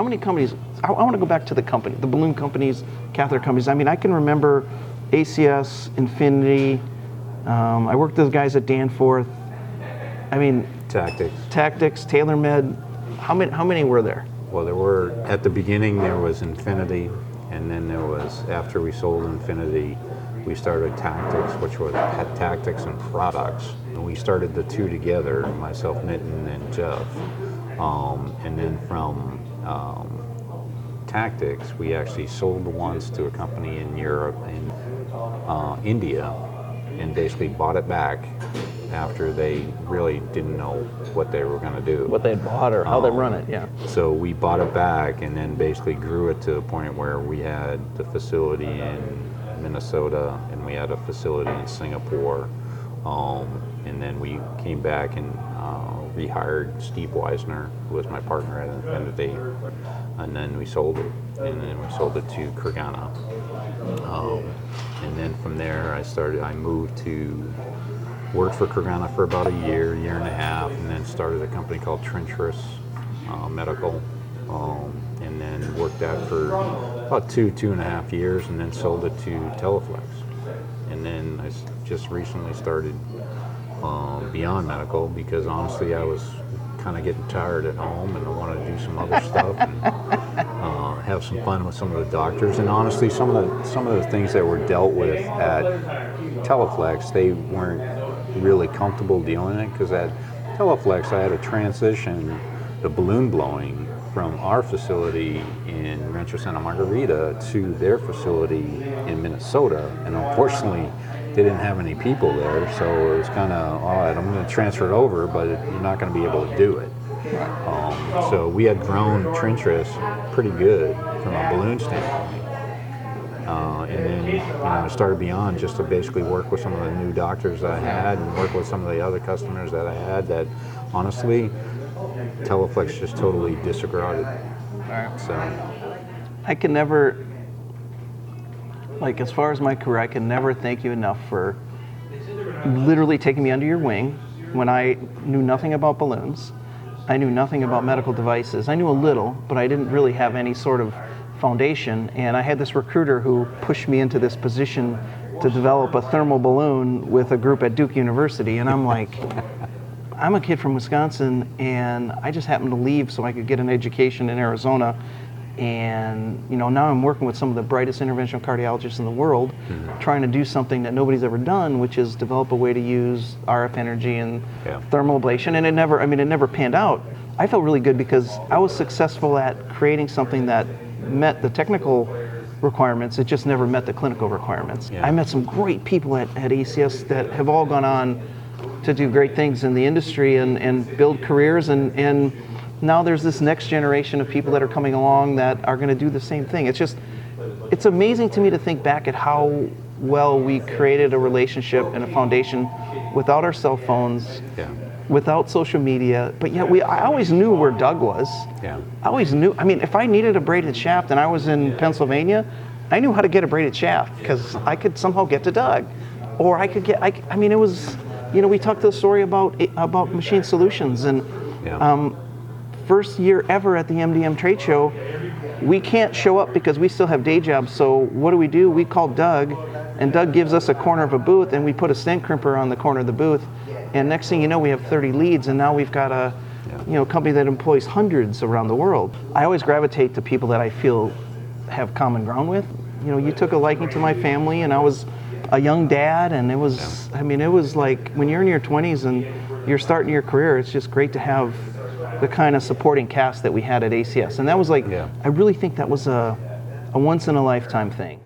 how many companies, I want to go back to the balloon companies, catheter companies. I mean, I can remember ACS, Infinity. I worked with those guys at Danforth. I mean, Tactics, TaylorMade. How many were there? Well, there were, at the beginning, there was Infinity, and then there was, after we sold Infinity, we started Tactics, which was Tactics and Products. And we started the two together, myself, Nitin, and Jeff. And then from Tactics, we actually sold once to a company in Europe, in India, and basically bought it back after they really didn't know what they were going to do. What they had bought or how they run it, yeah. So we bought it back and then basically grew it to the point where we had the facility in Minnesota and we had a facility in Singapore. And then we came back and rehired Steve Weisner, who was my partner at Infinity, and then we sold it. And then we sold it to Kurgana. And then from there I moved to worked for Kurgana for about a year and a half, and then started a company called Trencherous Medical, and then worked that for about two and a half years, and then sold it to Teleflex. And then I just recently started Beyond Medical because honestly I was kind of getting tired at home and I wanted to do some other stuff and have some fun with some of the doctors. And honestly, some of the things that were dealt with at Teleflex, they weren't really comfortable dealing in it, because at Teleflex I had to transition the balloon blowing from our facility in Rancho Santa Margarita to their facility in Minnesota, and unfortunately they didn't have any people there, so it was kind of, all right, I'm going to transfer it over, but you're not going to be able to do it. So we had grown Trencherous pretty good from a balloon standpoint. And then I started Beyond just to basically work with some of the new doctors that I had and work with some of the other customers that I had that honestly Teleflex just totally disregarded. So I can never, like as far as my career, I can never thank you enough for literally taking me under your wing when I knew nothing about balloons. I knew nothing about medical devices. I knew a little, but I didn't really have any sort of foundation, and I had this recruiter who pushed me into this position to develop a thermal balloon with a group at Duke University, and I'm like, I'm a kid from Wisconsin, and I just happened to leave so I could get an education in Arizona, and now I'm working with some of the brightest interventional cardiologists in the world, trying to do something that nobody's ever done, which is develop a way to use RF energy and thermal ablation, and it never panned out. I felt really good because I was successful at creating something that met the technical requirements, it just never met the clinical requirements. I met some great people at ACS that have all gone on to do great things in the industry and build careers, and now there's this next generation of people that are coming along that are going to do the same thing. It's amazing to me to think back at how well we created a relationship and a foundation without our cell phones, without social media, but yet I always knew where Doug was. I always knew. I mean, if I needed a braided shaft and I was in Pennsylvania, I knew how to get a braided shaft because I could somehow get to Doug, or I could get. I mean, it was. We talked the story about Machine Solutions, and first year ever at the MDM trade show, we can't show up because we still have day jobs. So what do? We call Doug, and Doug gives us a corner of a booth, and we put a stent crimper on the corner of the booth. And next thing you know, we have 30 leads, and now we've got a company that employs hundreds around the world. I always gravitate to people that I feel have common ground with. You took a liking to my family, and I was a young dad, and it was like when you're in your 20s and you're starting your career, it's just great to have the kind of supporting cast that we had at ACS. And that was like, I really think that was a once in a lifetime thing.